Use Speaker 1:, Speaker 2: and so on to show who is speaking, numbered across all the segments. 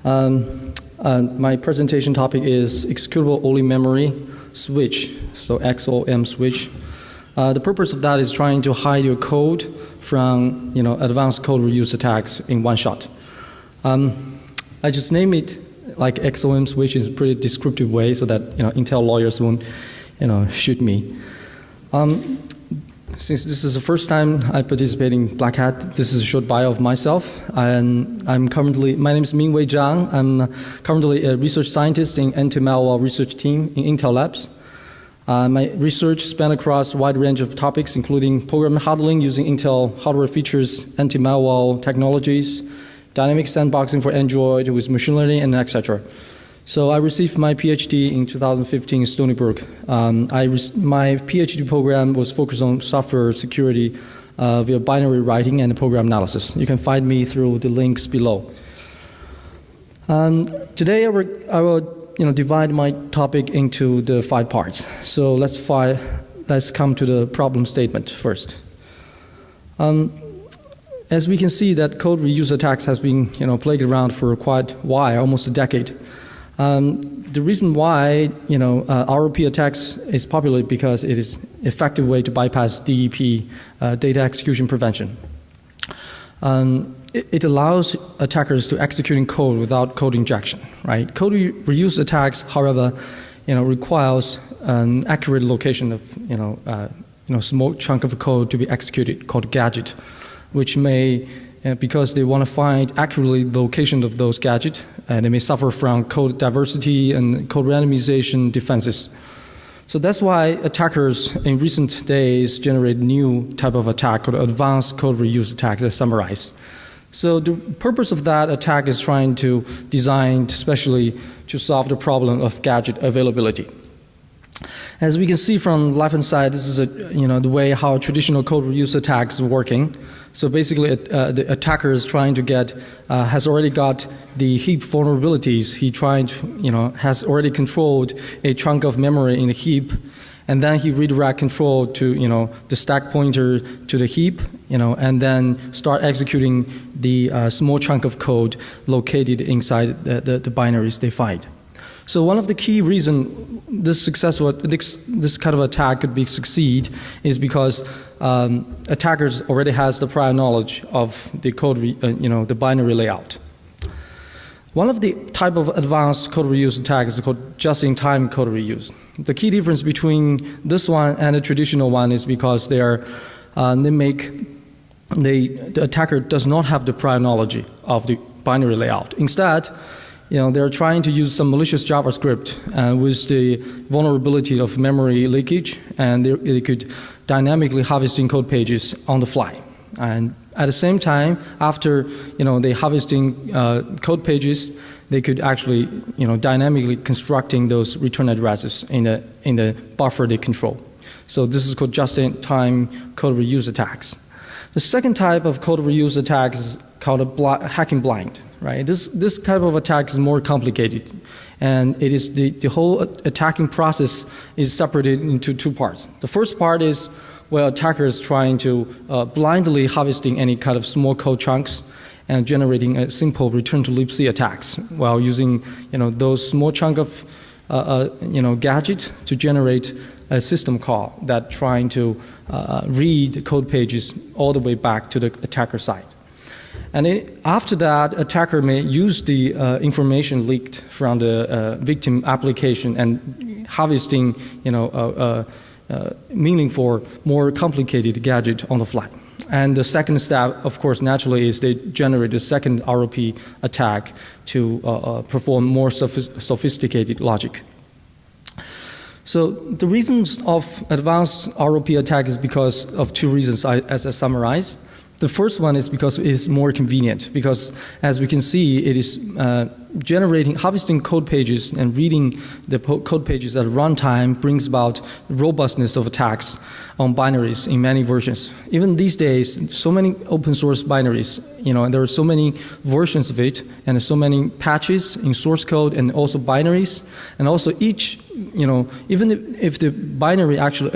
Speaker 1: My presentation topic is executable-only memory switch, so XOM-switch. The purpose of that is trying to hide your code from advanced code reuse attacks in one shot. I just name it like XOM-switch is a pretty descriptive way so that Intel lawyers won't shoot me. Since this is the first time I participate in Black Hat, this is a short bio of myself. My name is Mingwei Zhang. I'm currently a research scientist in anti-malware research team in Intel Labs. My research spanned across a wide range of topics, including program handling using Intel hardware features, anti-malware technologies, dynamic sandboxing for Android with machine learning, and etc. So I received my PhD in 2015 in Stony Brook. My PhD program was focused on software security via binary writing and program analysis. You can find me through the links below. Today I will divide my topic into the 5 parts. So let's come to the problem statement first. As we can see, that code reuse attacks has been plagued around for quite a while, almost a decade. The reason why ROP attacks is popular because it is an effective way to bypass DEP, data execution prevention. It allows attackers to execute code without code injection. Right? Code reuse attacks, however, requires an accurate location of small chunk of code to be executed called gadget, which may because they want to find accurately the location of those gadgets, and they may suffer from code diversity and code randomization defenses. So that's why attackers in recent days generate new type of attack called advanced code reuse attack that's summarized. So the purpose of that attack is trying to design especially to solve the problem of gadget availability. As we can see from the left-hand side, this is the way how traditional code reuse attacks are working. So basically, the attacker is trying to has already got the heap vulnerabilities. He has already controlled a chunk of memory in the heap, and then he redirect control to the stack pointer to the heap, and then start executing the small chunk of code located inside the binaries they find. So one of the key reasons this kind of attack could succeed is because attackers already has the prior knowledge of the code, the binary layout. One of the type of advanced code reuse attack is called just-in-time code reuse. The key difference between this one and a traditional one is because the attacker does not have the prior knowledge of the binary layout. Instead, they're trying to use some malicious JavaScript with the vulnerability of memory leakage, and they could dynamically harvesting code pages on the fly. And at the same time, after they harvesting code pages, they could actually dynamically constructing those return addresses in the buffer they control. So this is called just-in-time code reuse attacks. The second type of code reuse attacks is called hacking blind. Right? This type of attack is more complicated, and it is the whole attacking process is separated into 2 parts. The first part is where attackers trying to blindly harvesting any kind of small code chunks and generating a simple return to libc attacks while using those small chunk of gadget to generate a system call that trying to read code pages all the way back to the attacker side. And after that, attacker may use the information leaked from the victim application and harvesting, meaningful, more complicated gadget on the fly. And the second step, of course, naturally, is they generate a second ROP attack to perform more sophisticated logic. So the reasons of advanced ROP attack is because of 2 reasons, as I summarized. The first one is because it is more convenient, because as we can see, it is harvesting code pages and reading the code pages at runtime brings about robustness of attacks on binaries in many versions. Even these days, so many open source binaries, and there are so many versions of it, and so many patches in source code and also binaries, and also each, even if the binary actually,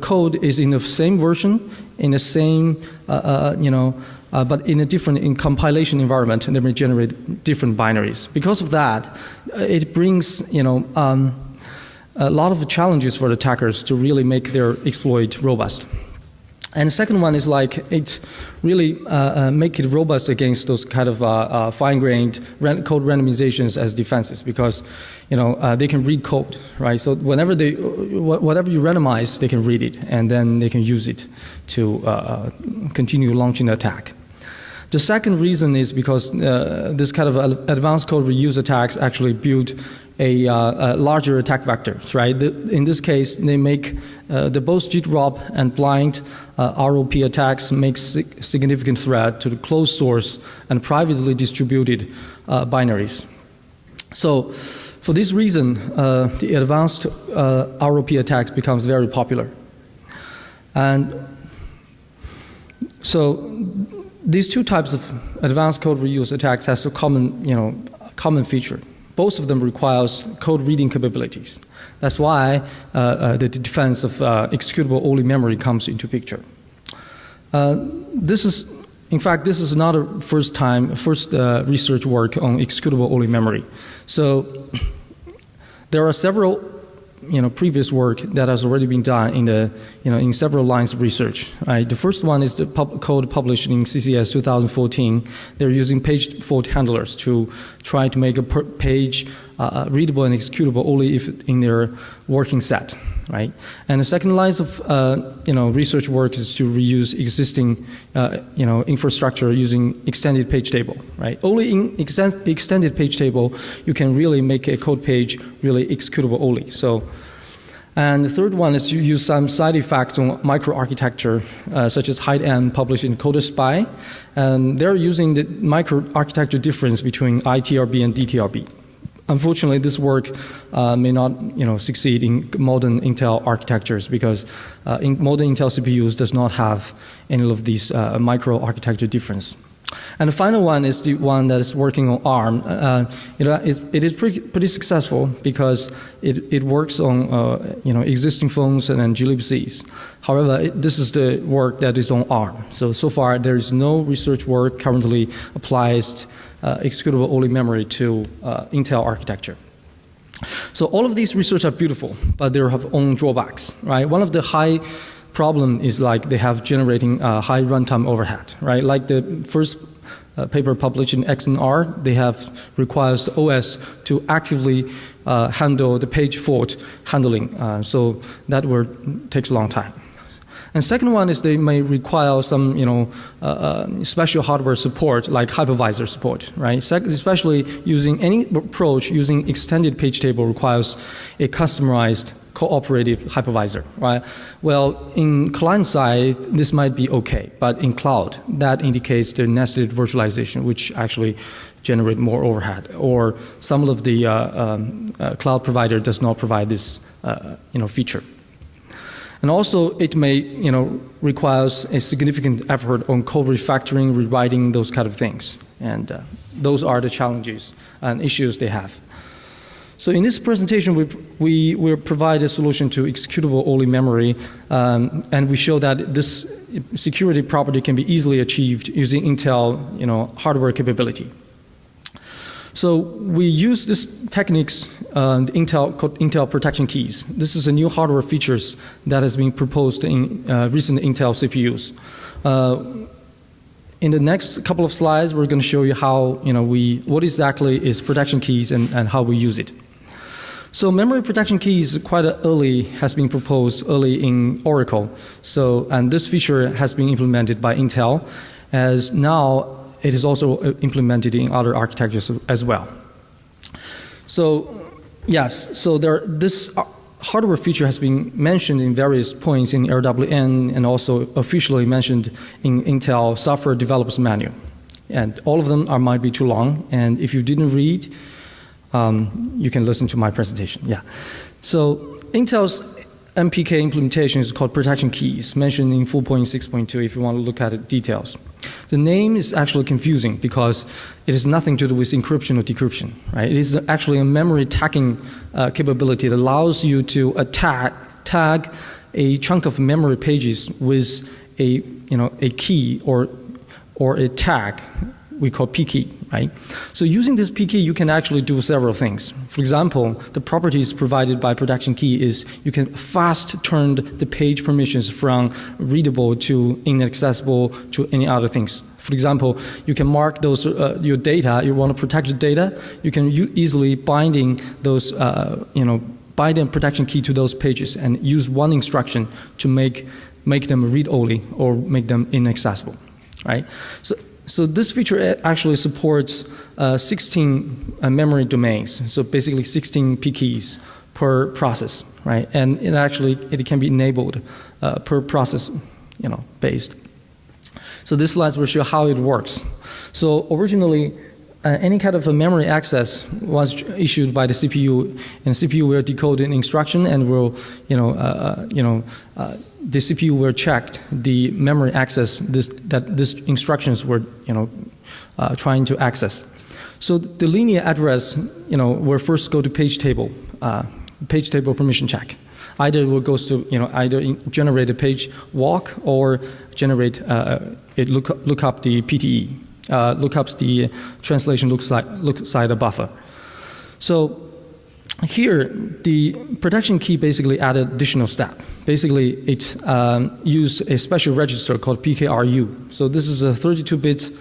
Speaker 1: code is in the same version, in the same but in compilation environment, they may generate different binaries. Because of that, it brings a lot of challenges for the attackers to really make their exploit robust. And the second one is like it really make it robust against those kind of fine-grained code randomizations as defenses, because they can read code, right? So whenever whatever you randomize, they can read it, and then they can use it to continue launching the attack. The second reason is because this kind of advanced code reuse attacks actually build a larger attack vectors, right? In this case, they make the both GitRob and blind ROP attacks make significant threat to the closed source and privately distributed binaries. So, for this reason, the advanced ROP attacks becomes very popular, and so these two types of advanced code reuse attacks has a common feature. Both of them requires code reading capabilities. That's why the defense of executable-only memory comes into picture. This is not a first research work on executable-only memory. So there are several previous work that has already been done in several lines of research. Right? The first one is the code published in CCS 2014. They're using page fault handlers to try to make a page readable and executable only if in their working set. Right? And the second lines of research work is to reuse existing infrastructure using extended page table. Right? Only in extended page table you can really make a code page really executable only. So, and the third one is to use some side effects on microarchitecture, such as hide-m published in CoderSpy. And they're using the microarchitecture difference between ITRB and DTRB. Unfortunately, this work may not succeed in modern Intel architectures, because in modern Intel CPUs does not have any of these microarchitecture difference. And the final one is the one that is working on ARM. It is pretty successful because it works on existing phones and glibcs. However, this is the work that is on ARM. So far there is no research work currently applies executable-only memory to Intel architecture. So all of these research are beautiful, but they have own drawbacks, right? One of the high problem is like they have generating high runtime overhead, right? Like the first paper published in XNR, they have requires OS to actively handle the page fault handling, so that takes a long time. And second one is they may require some, special hardware support like hypervisor support, right? Especially using any approach using extended page table requires a customized cooperative hypervisor, right? Well, in client side, this might be okay, but in cloud, that indicates the nested virtualization, which actually generate more overhead, or some of the cloud provider does not provide this, feature. And also, it may, requires a significant effort on code refactoring, rewriting, those kind of things. And those are the challenges and issues they have. So in this presentation, we will provide a solution to executable-only memory, and we show that this security property can be easily achieved using Intel, hardware capability. So we use these techniques, Intel protection keys. This is a new hardware features that has been proposed in recent Intel CPUs. In the next couple of slides, we're going to show you how, what exactly is protection keys and how we use it. So memory protection keys has been proposed early in Oracle. So, and this feature has been implemented by Intel, as now it is also implemented in other architectures as well. So, yes, so this hardware feature has been mentioned in various points in RWN and also officially mentioned in Intel Software Developers Manual. And all of them might be too long, and if you didn't read, you can listen to my presentation. Yeah. So Intel's MPK implementation is called protection keys, mentioned in 4.6.2 if you want to look at the details. The name is actually confusing because it has nothing to do with encryption or decryption, right? It is actually a memory tagging capability that allows you to tag a chunk of memory pages with a key or or a tag we call p-key, right? So using this p-key, you can actually do several things. For example, the properties provided by protection key is you can fast turn the page permissions from readable to inaccessible to any other things. For example, you can mark those your data. You want to protect the data. You can easily binding those bind a protection key to those pages and use one instruction to make them read-only or make them inaccessible, right? So this feature actually supports 16 memory domains. So basically 16 p-keys per process, right? And it can be enabled per process, based. So this slide will show how it works. So originally, any kind of a memory access was issued by the CPU, and the CPU will decode an instruction and will, the CPU will check the memory access that these instructions were, trying to access. So the linear address, will first go to page table permission check. Either it will goes to, generate a page walk or generate look up the PTE. Lookups the translation looks like a buffer. So here, the protection key basically added additional step. Basically, it used a special register called PKRU. So this is a 32-bit,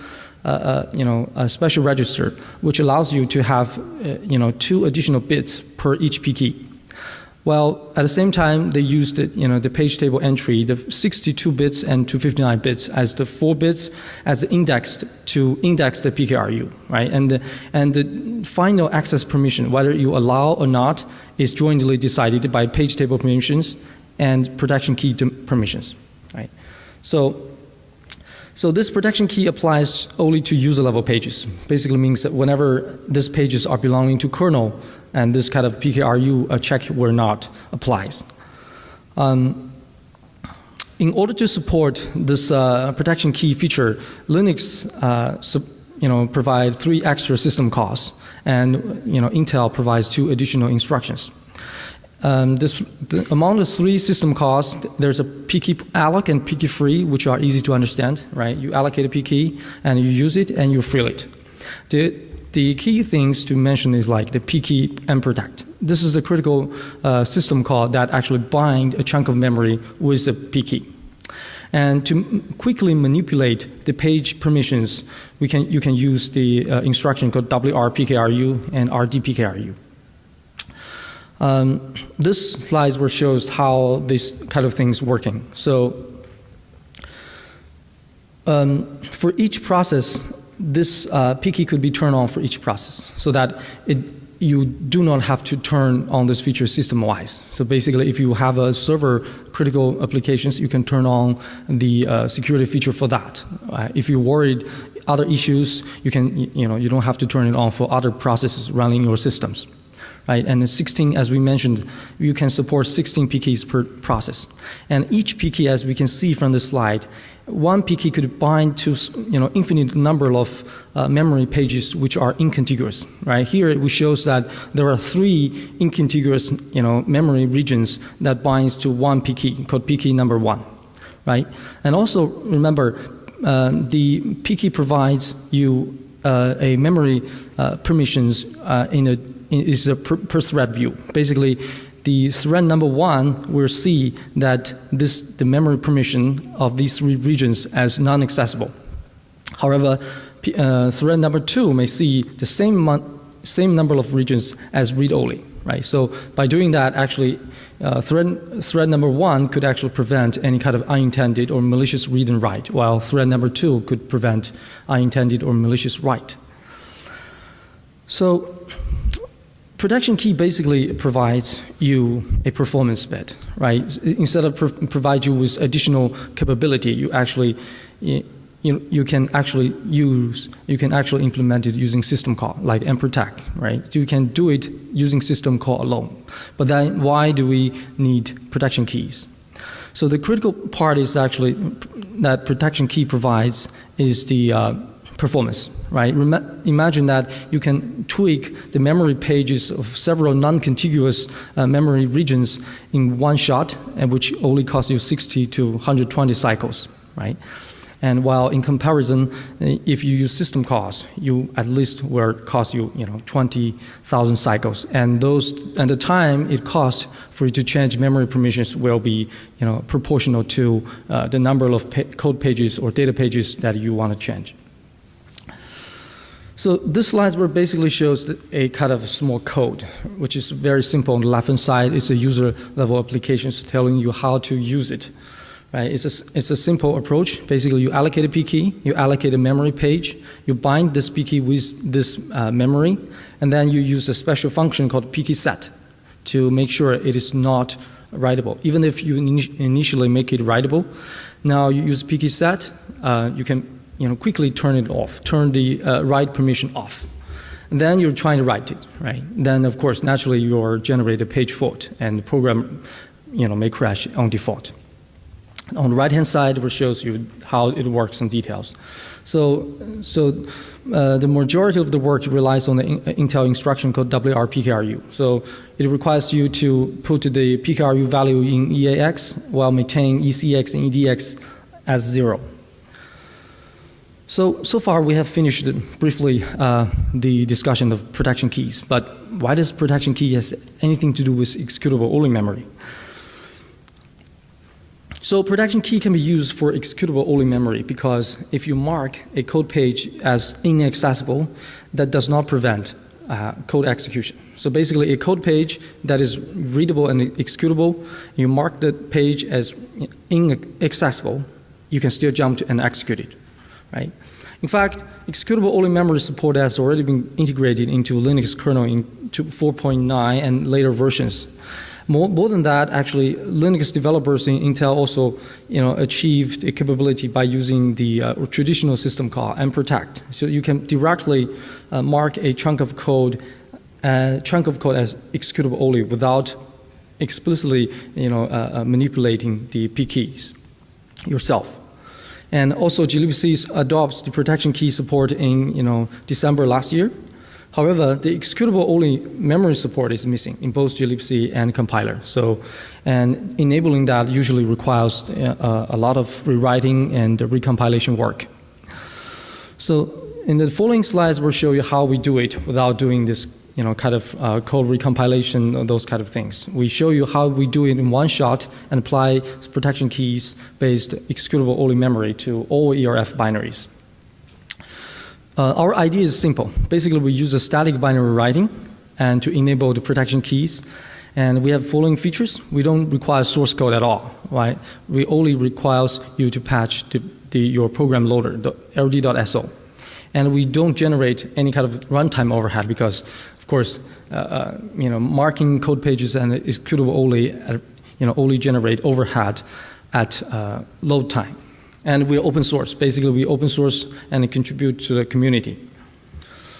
Speaker 1: a special register which allows you to have, 2 additional bits per each p key. Well, at the same time, they used the page table entry, the 62 bits and 259 bits as the 4 bits as the index to index the PKRU, right? And the final access permission, whether you allow or not, is jointly decided by page table permissions and protection key permissions, right? So this protection key applies only to user-level pages. Basically means that whenever these pages are belonging to kernel, and this kind of PKRU check will not applies. In order to support this protection key feature, Linux provide 3 extra system calls, and Intel provides 2 additional instructions. Among the 3 system calls, there's a p-key alloc and p-key free, which are easy to understand, right? You allocate a p-key and you use it and you fill it. The key things to mention is like the p-key and protect. This is a critical system call that actually bind a chunk of memory with the p-key. And to quickly manipulate the page permissions, you can use the instruction called WR-PKRU and RD-PKRU. This slide shows how this kind of things working. So for each process, this p-key could be turned on for each process, so that you do not have to turn on this feature system-wise. So basically, if you have a server critical applications, you can turn on the security feature for that. If you're worried other issues, you don't have to turn it on for other processes running your systems. Right? And 16, as we mentioned, you can support 16 p-keys per process. And each p-key, as we can see from the slide, one p-key could bind to infinite number of memory pages which are incontiguous. Right? Here it shows that there are 3 incontiguous memory regions that binds to one p-key called p-key number 1. Right? And also remember, the p-key provides you a memory permissions is a per thread view. Basically, the thread number 1 will see that the memory permission of these 3 regions as non-accessible. However, thread number 2 may see the same number of regions as read-only. Right? So by doing that, actually, thread number 1 could actually prevent any kind of unintended or malicious read and write, while thread number 2 could prevent unintended or malicious write. So protection key basically provides you a performance bit, right? Instead of provide you with additional capability, you can actually implement it using system call, like mprotect, right? You can do it using system call alone. But then why do we need protection keys? So the critical part is actually that protection key provides is the performance, right? Imagine that you can tweak the memory pages of several non-contiguous memory regions in one shot, and which only costs you 60 to 120 cycles, right? And while in comparison, if you use system calls, you at least will cost you, 20,000 cycles. And the time it costs for you to change memory permissions will be, proportional to the number of code pages or data pages that you want to change. So this slide basically shows a kind of small code, which is very simple. On the left-hand side, it's a user-level application telling you how to use it. Right? It's a simple approach. Basically, you allocate a P key, you allocate a memory page, you bind this P key with this memory, and then you use a special function called P key set to make sure it is not writable. Even if you initially make it writable, now you use P key set, you can quickly turn it off, turn the write permission off. And then you're trying to write it, right? Then, of course, naturally, you'll generate a page fault, and the program, may crash on default. On the right-hand side, it shows you how it works in details. So the majority of the work relies on the Intel instruction called WR-PKRU. So it requires you to put the PKRU value in EAX while maintaining ECX and EDX as 0. So far we have finished briefly the discussion of protection keys, but why does protection key has anything to do with executable-only memory? So protection key can be used for executable-only memory because if you mark a code page as inaccessible, that does not prevent code execution. So basically a code page that is readable and executable, you mark the page as inaccessible, you can still jump to and execute it. Right? In fact, executable-only memory support has already been integrated into Linux kernel into 4.9 and later versions. More than that, actually, Linux developers in Intel also, achieved a capability by using the traditional system call and protect. So you can directly mark a chunk of code as executable-only without explicitly, manipulating the P keys yourself. And also, glibc adopts the protection key support in December last year. However, the executable-only memory support is missing in both glibc and compiler. So, and enabling that usually requires a lot of rewriting and recompilation work. So, in the following slides, we'll show you how we do it without doing this, kind of code recompilation, those kind of things. We show you how we do it in one shot and apply protection keys-based executable-only memory to all ERF binaries. Our idea is simple. Basically, we use a static binary writing and to enable the protection keys. And we have following features. We don't require source code at all, right? We only requires you to patch your program loader, the ld.so. And we don't generate any kind of runtime overhead because, of course, marking code pages and executable-only, only generate overhead at load time. And we're open source. Basically, we open source and contribute to the community.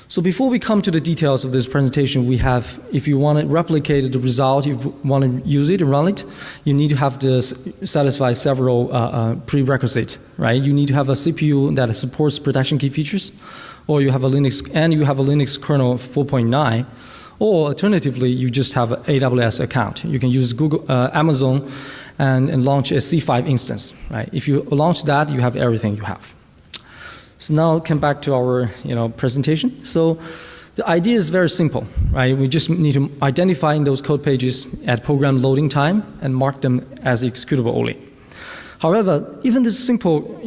Speaker 1: So before we come to the details of this presentation, we have, if you want to replicate the result, if you want to use it and run it, you need to have to satisfy several prerequisites, right? You need to have a CPU that supports protection key features, or you have a Linux kernel 4.9, or alternatively, you just have an AWS account. You can use Amazon and launch a C5 instance, right? If you launch that, you have everything you have. So now come back to our presentation. So the idea is very simple, right? We just need to identify those code pages at program loading time and mark them as executable only. However, even this simple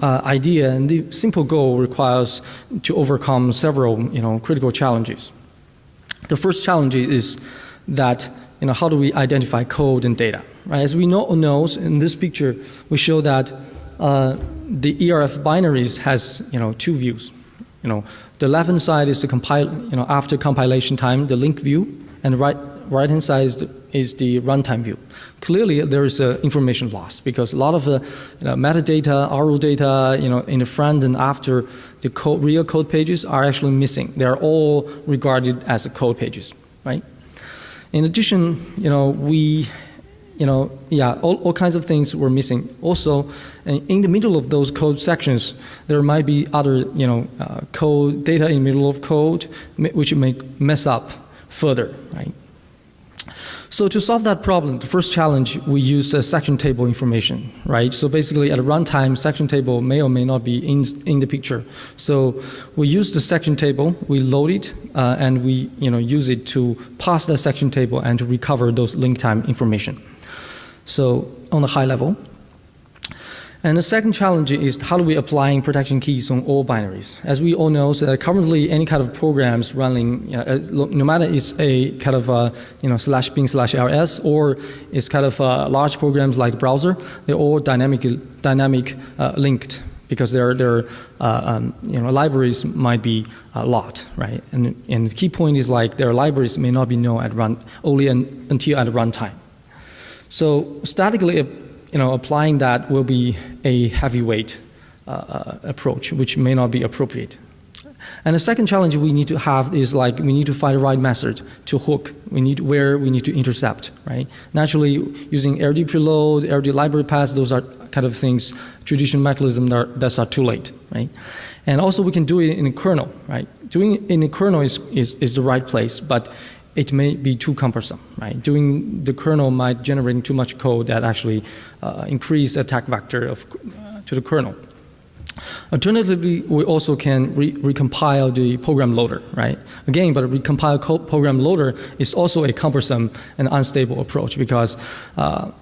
Speaker 1: idea and the simple goal requires to overcome several critical challenges. The first challenge is that how do we identify code and data? Right? As we know in this picture, we show that the ERF binaries has two views. The left-hand side is the after compilation time, the link view, and the right-hand side is the runtime view. Clearly, there is information loss because a lot of the metadata, RO data, in the front and after the real code pages are actually missing. They are all regarded as code pages, right? In addition, all kinds of things were missing. Also, in the middle of those code sections, there might be other, code data in the middle of code, which may mess up further, right? So to solve that problem, the first challenge, we use section table information, right? So basically at a runtime, section table may or may not be in the picture. So we use the section table, we load it, and we use it to pass that section table and to recover those link time information. So on a high level. And the second challenge is how do we applying protection keys on all binaries? As we all know, so that currently any kind of programs running, no matter it's a kind of /bin/ls or it's kind of large programs like browser, they're all dynamic linked because their libraries might be a lot, right? And the key point is like their libraries may not be known at until at runtime. So statically, applying that will be a heavyweight approach, which may not be appropriate. And the second challenge we need to have is like we need to find the right method to hook. Where we need to intercept, right? Naturally, using RD preload, RD library paths, those are kind of things, traditional mechanisms that are too late, right? And also we can do it in the kernel, right? Doing it in the kernel is the right place, but it may be too cumbersome, right? Doing the kernel might generate too much code that actually increase the attack vector to the kernel. Alternatively, we also can recompile the program loader, right? Again, but a recompile program loader is also a cumbersome and unstable approach because, once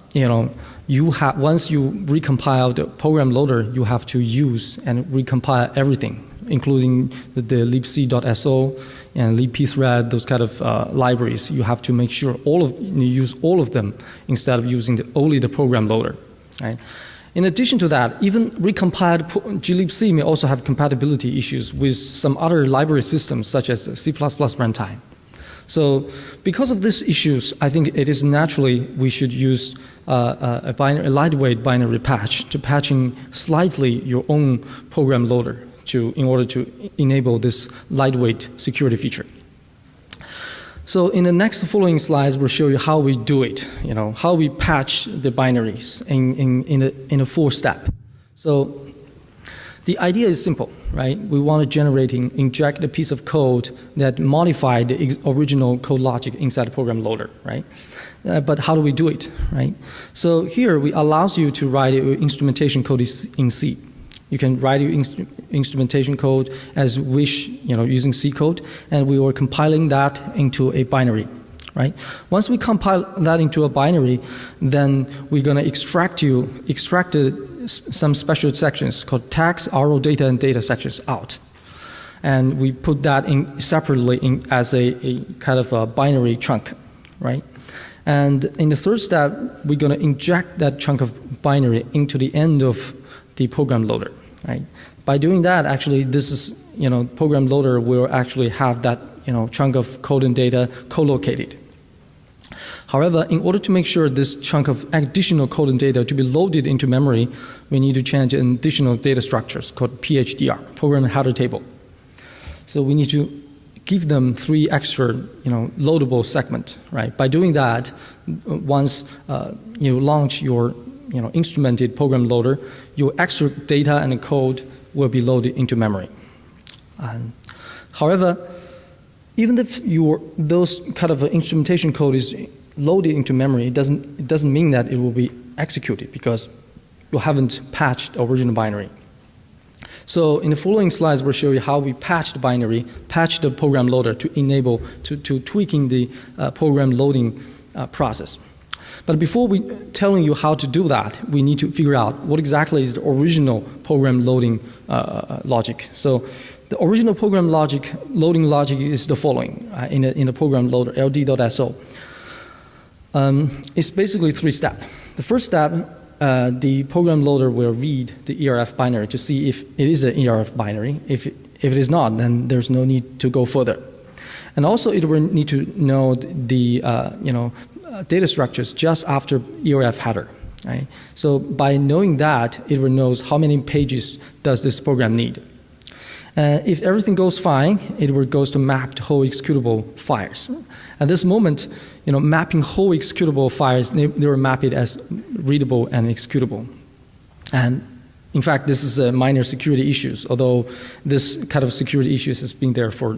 Speaker 1: you recompile the program loader, you have to use and recompile everything, including the libc.so and libpthread, those kind of libraries. You have to make sure you use all of them instead of using only the program loader, right? In addition to that, even recompiled glibc may also have compatibility issues with some other library systems such as C++ runtime. So because of these issues, I think it is naturally we should use a lightweight binary patch to patching slightly your own program loader in order to enable this lightweight security feature. So in the next following slides, we'll show you how we do it, how we patch the binaries in a full step. So the idea is simple, right? We want to inject a piece of code that modify the original code logic inside the program loader, right? But how do we do it, right? So here we allows you to write your instrumentation code in C. You can write your instrumentation code as wish, using C code, and we were compiling that into a binary, right? Once we compile that into a binary, then we're going to extract some special sections called tags, RO data, and data sections out. And we put that in separately as a kind of a binary chunk, right? And in the third step, we're going to inject that chunk of binary into the end of the program loader, right? By doing that, actually, this is, program loader will actually have that, chunk of code and data co-located. However, in order to make sure this chunk of additional code and data to be loaded into memory, we need to change an additional data structures called PHDR, program header table. So we need to give them 3 extra, loadable segments, right? By doing that, once you launch your instrumented program loader, your extra data and code will be loaded into memory. However, even if those kind of instrumentation code is loaded into memory, it doesn't mean that it will be executed because you haven't patched the original binary. So in the following slides, we'll show you how we patch the binary, patch the program loader to enable to tweaking the program loading process. But before we telling you how to do that, we need to figure out what exactly is the original program loading logic. So the original program loading logic is the following in the program loader, ld.so. It's basically 3 steps. The first step, the program loader will read the ERF binary to see if it is an ERF binary. If it is not, then there's no need to go further. And also it will need to know the data structures just after ERF header. Right? So by knowing that, it will know how many pages does this program need. If everything goes fine, it will goes to map the whole executable files. At this moment, mapping whole executable files, they were mapped as readable and executable. And in fact, this is a minor security issues, although this kind of security issues has been there for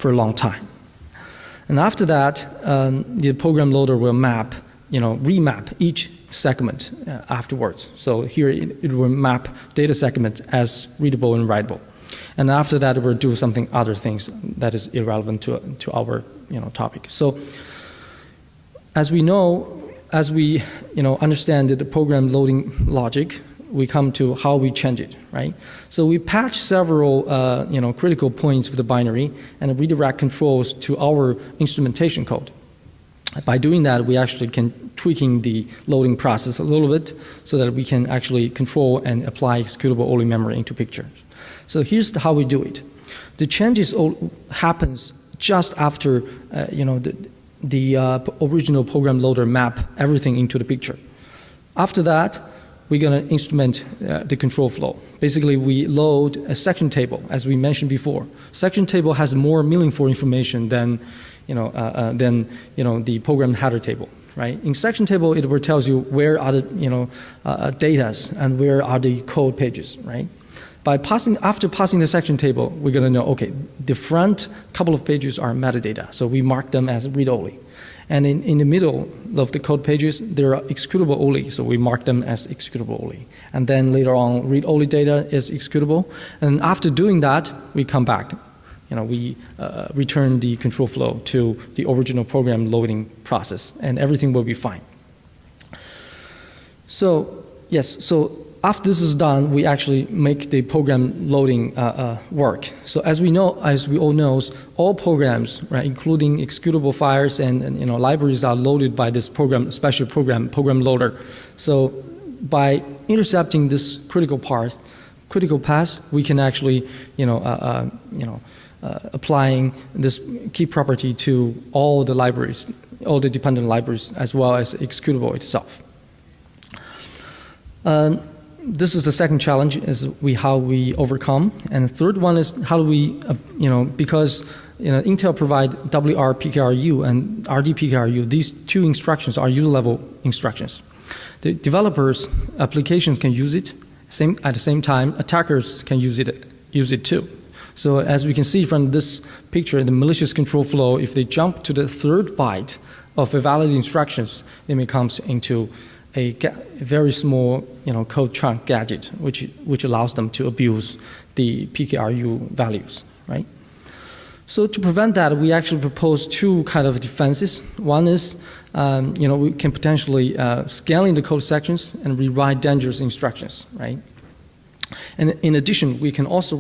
Speaker 1: a long time. And after that, the program loader will remap each segment afterwards. So here it will map data segment as readable and writable. And after that, it will do other things that is irrelevant to our topic. So as we understand the program loading logic, we come to how we change it, right? So we patch several critical points of the binary and redirect controls to our instrumentation code. By doing that, we actually can tweaking the loading process a little bit so that we can actually control and apply executable-only memory into pictures. So here's how we do it. The changes happens just after the original program loader map everything into the picture. After that, we're going to instrument the control flow. Basically, we load a section table, as we mentioned before. Section table has more meaningful information than the program header table, right? In section table, it will tells you where are the datas and where are the code pages, right? After passing the section table, we're going to know, okay, the front couple of pages are metadata, so we mark them as read-only. And in the middle of the code pages, they are executable-only, so we mark them as executable-only. And then later on, read-only data is executable. And after doing that, we come back. We return the control flow to the original program loading process, and everything will be fine. So, yes, so after this is done, we actually make the program loading work. So as we all know, all programs, right, including executable files and libraries are loaded by this special program loader. So by intercepting this critical path, we can actually applying this key property to all the libraries, all the dependent libraries, as well as executable itself. This is the second challenge, is how we overcome. And the third one is how do we, because Intel provide WR-PKRU and RD-PKRU, these two instructions are user-level instructions. The developers' applications can use it. At the same time, attackers can use it too. So as we can see from this picture, the malicious control flow, if they jump to the third byte of a valid instructions, it becomes into a very small code chunk gadget, which allows them to abuse the PKRU values, right? So to prevent that, we actually propose two kind of defenses. One is, we can potentially scaling the code sections and rewrite dangerous instructions, right? And in addition, we can also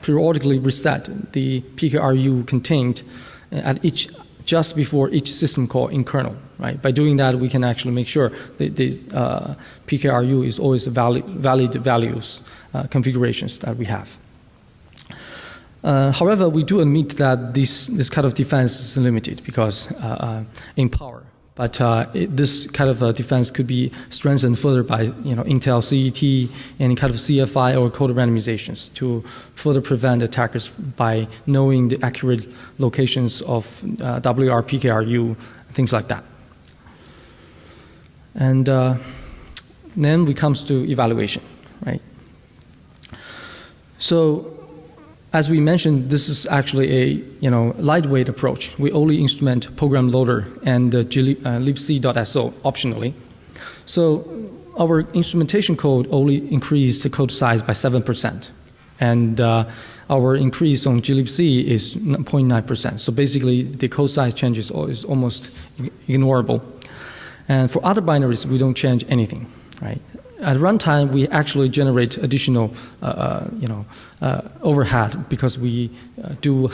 Speaker 1: periodically reset the PKRU contained just before each system call in kernel, right? By doing that, we can actually make sure that the PKRU is always valid values configurations that we have. However, we do admit that this kind of defense is limited because in power. But this kind of defense could be strengthened further by Intel CET, any kind of CFI or code randomizations to further prevent attackers by knowing the accurate locations of WR, PKRU, things like that. And then we comes to evaluation, right? So as we mentioned, this is actually a lightweight approach. We only instrument program loader and libc.so optionally. So our instrumentation code only increased the code size by 7%, and our increase on glibc is 0.9%. So basically, the code size change is almost ignorable. And for other binaries, we don't change anything, right? At runtime, we actually generate additional, overhead because we do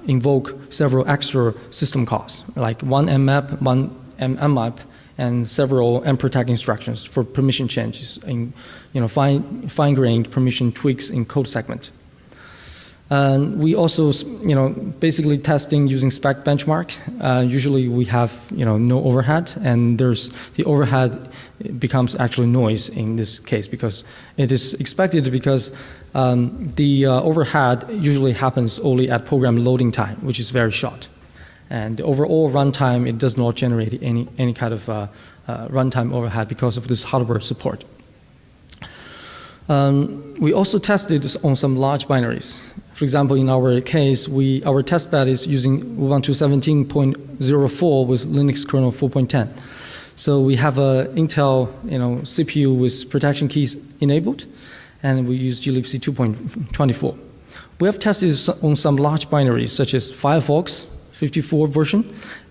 Speaker 1: invoke several extra system calls, like one mmap, one mmap, and several mprotect instructions for permission changes in, fine-grained permission tweaks in code segment. And we also, basically testing using spec benchmark. Usually we have, no overhead, and the overhead becomes actually noise in this case because it is expected because the overhead usually happens only at program loading time, which is very short. And the overall runtime, it does not generate any kind of runtime overhead because of this hardware support. We also tested on some large binaries. For example, in our case, our testbed is using Ubuntu 17.04 with Linux kernel 4.10. So we have a Intel CPU with protection keys enabled, and we use glibc 2.24. We have tested on some large binaries such as Firefox 54 version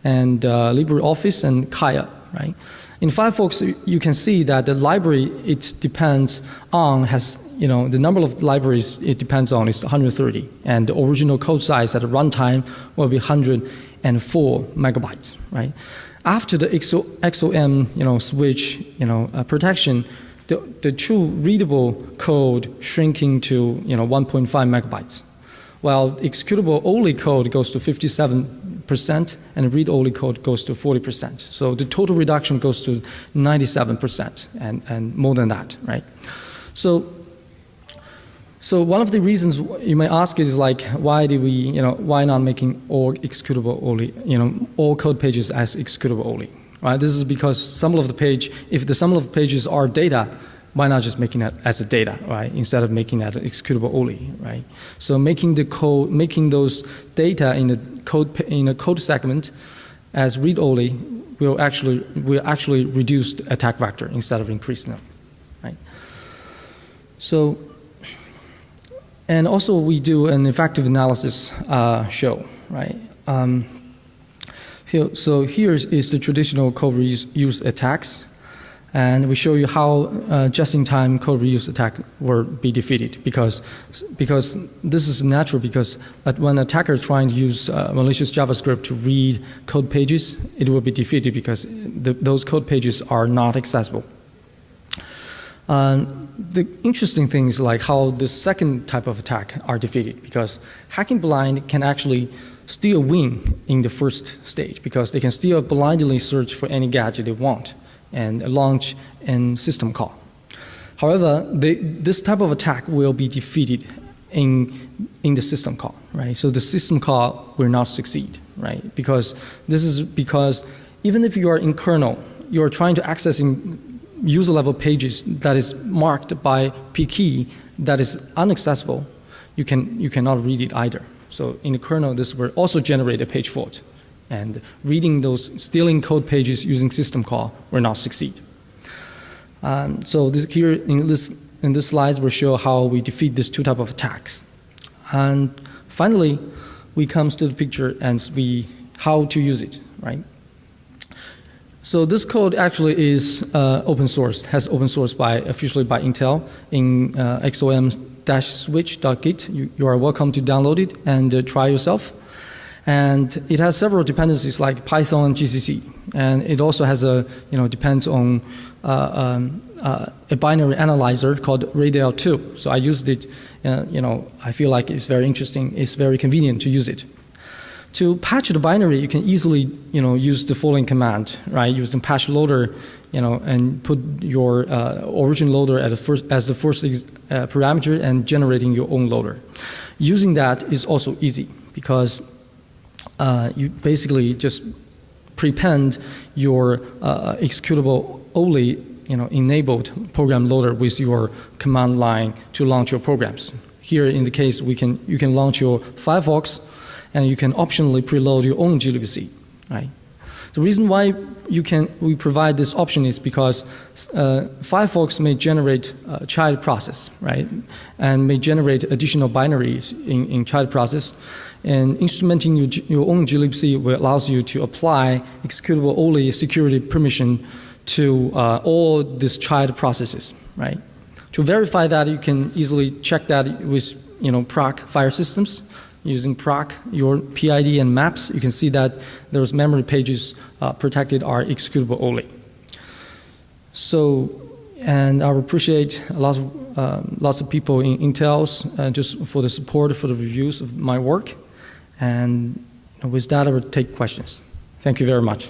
Speaker 1: and LibreOffice and Kaya, right? In Firefox, you can see that the library it depends on has, the number of libraries it depends on is 130, and the original code size at the runtime will be 104 megabytes, right? After the XOM-switch, protection, the true readable code shrinking to, 1.5 megabytes. While executable-only code goes to 57%, and read-only code goes to 40%. So the total reduction goes to 97%, and more than that, right? So one of the reasons you may ask is like, why not making all executable-only, all code pages as executable-only, right? This is because if the sum of pages are data, why not just making that as a data, right? Instead of making that executable only, right? So making those data in a code segment as read only will actually reduce the attack vector instead of increasing them, right? So, and also we do an effective analysis show, right? So here is the traditional code reuse attacks. And we show you how just-in-time code reuse attack will be defeated because this is natural because when an attacker is trying to use malicious JavaScript to read code pages, it will be defeated because those code pages are not accessible. The interesting thing is like how the second type of attack are defeated because hacking blind can actually still win in the first stage because they can still blindly search for any gadget they want and launch a system call. However, this type of attack will be defeated in the system call, right? So the system call will not succeed, right? Because even if you are in kernel, you are trying to access user-level pages that is marked by P key that is inaccessible, you cannot read it either. So in the kernel, this will also generate a page fault. And stealing code pages using system call will not succeed. So here in this slides, we'll show how we defeat these two types of attacks. And finally, we come to the picture and how to use it, right? So this code actually is open source, has open source officially by Intel in XOM-switch.git. You are welcome to download it and try yourself. And it has several dependencies like Python and GCC. And it also has depends on a binary analyzer called Radel2. So I used it, I feel like it's very interesting. It's very convenient to use it. To patch the binary, you can easily, use the following command, right? Use the patch loader, and put your origin loader as the first parameter and generating your own loader. Using that is also easy because you basically just prepend your executable-only enabled program loader with your command line to launch your programs. Here in the case, you can launch your Firefox, and you can optionally preload your own glibc, right? The reason why we provide this option is because Firefox may generate a child process, right? And may generate additional binaries in child process. And instrumenting your own glibc allows you to apply executable-only security permission to all these child processes, right? To verify that, you can easily check that with proc file systems. Using proc, your PID and maps, you can see that those memory pages protected are executable only. So, and I appreciate lots of people in Intel's just for the support, for the reviews of my work. And with that, I will take questions. Thank you very much.